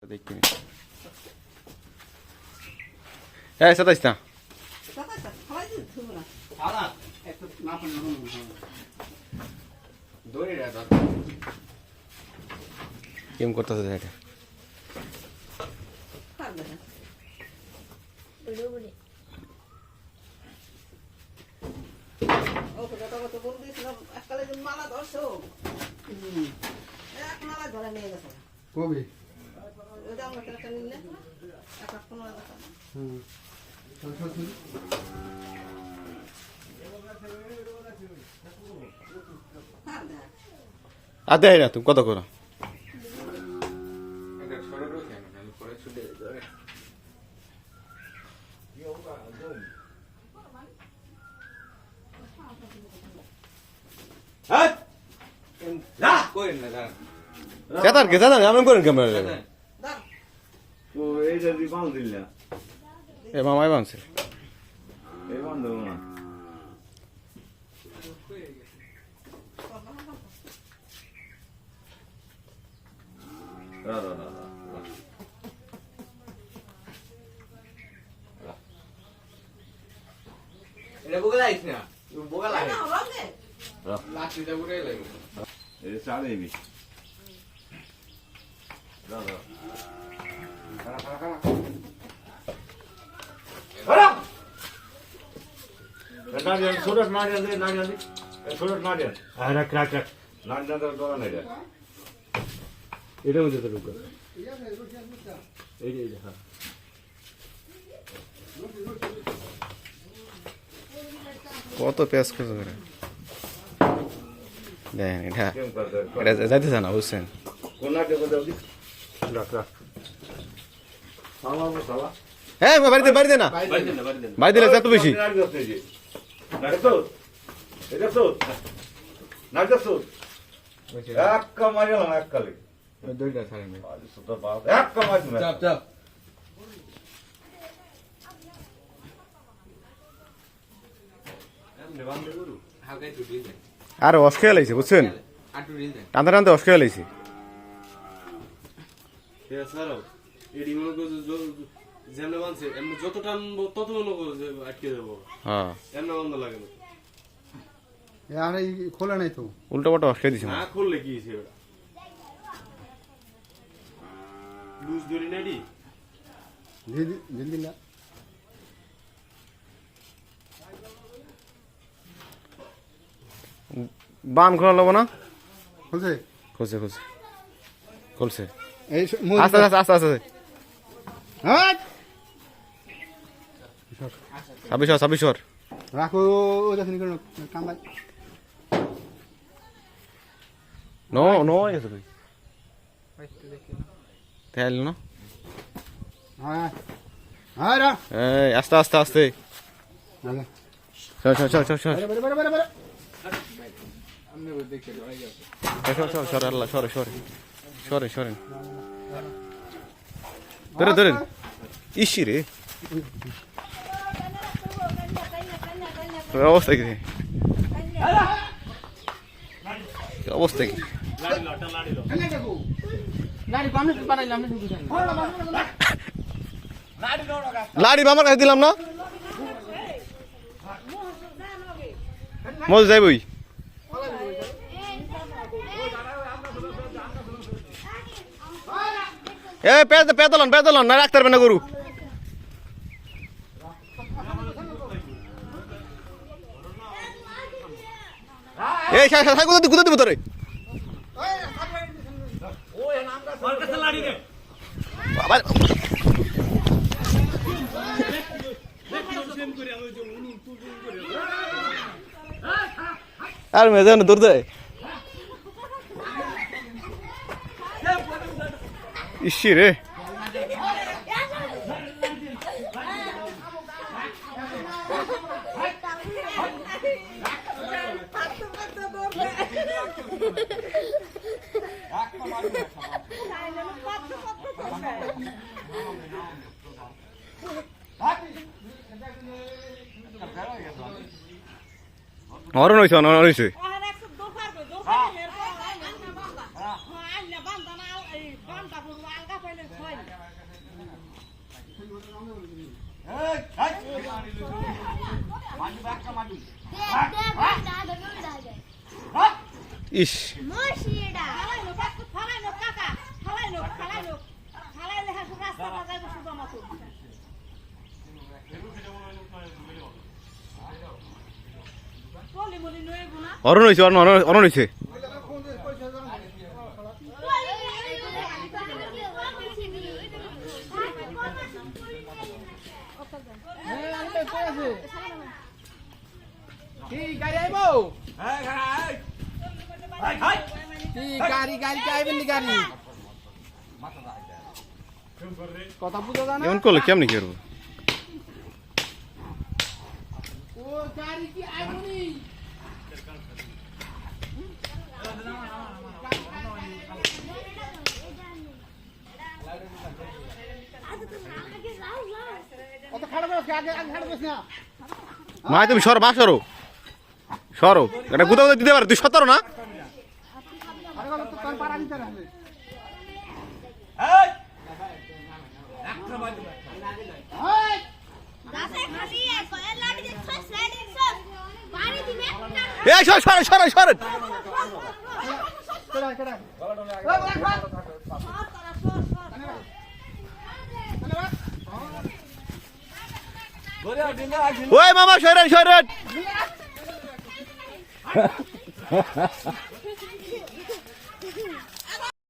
দেখি হ্যাঁ 27 না কেম করতেছে এটা কবি আতে না তুমি কত করো কেতার কেতার এমন করেন ক্যামেরা তো এইটা দি বাঁধ দিল না এ মামাই বানছে এই বাঁধ দেবো না রা রা রা এটা বগলা আইছ না বগলা আইছ রা লাঠিটা পুরো লাগে এই সাড়ে বি রা রা নারিয়াল ছোট নারিয়াল দে নারিয়াল দে ছোট নারিয়াল আর রাখ রাখ রাখ নারিয়াল তো দোয়া নাই রে এটা মধ্যে তো ঢুকো এই যে হ্যাঁ কত পেঁয়াজ খরচ করে দেখেন এটা এটা যাইতেছে না বুঝছেন কোন নারিয়াল দাও দি রাখ রাখ সালা সালা হ্যাঁ বাড়িতে বাড়িতে না বাড়ি দিলে এত বেশি আর অস্কেয়া লাইছে বুঝছেন টানতে টানতে অস্কেয়া লাইছে যেমন বানছে এমনি যত টানবো তত মনে করো যে আটকে যাবো হ্যাঁ এমনি বন্ধ লাগে না আর এই খোলা নাই তো উল্টো পাল্টা অস্কেয়া দিছে না খুললে কি হয়েছে ওটা লুজ ধরি নাইডি দিন না বান খোলা লব না খুলছে খুলছে খুলছে খুলছে এই আস্তে আস্তে আস্তে আস্তে হ্যাঁ 26 রাখো ও দেখনি কোন কামবাই নো নো এসে ভাই তেল না হ্যাঁ হ্যাঁ রা এই আস্তে আস্তে আস্তে চল চল চল চল চল বড় বড় বড় বড় চল চল আল্লাহ সরে সরে সরে সরে ধরে ধরেন ইসি রে অবস্থা কি অবস্থা কি লাড়ি মামার কাছে দিলাম না মজ যাইবই এ পেতলন পেতলন না রাখতে পারবে না গরু এই গুদা দিব তোরে আর মেজান দূর দেয় ইসি রে অরণ হয়েছে অরণ হয়েছে ইস অরণ হয়েছে অরণ হয়েছে কি গাড়ি আইব কি গাড়ি গাড়ি আইবেন নি গাড়ি কথা বুঝো জানা এমন করলে কেমনি কি করবো ও গাড়ি কি আইব নি অত খাড়া করো আগে আগে খাড়া করিস না মা তুমি সরো মা সরো সরো এটা গুদা গুদা দিতে পারে তুই সতরো না আরে বলো তো তোর পাড়া দিতে হবে এই সর সর সর সর কেডা কেডা ওই মামা সরেন সরেন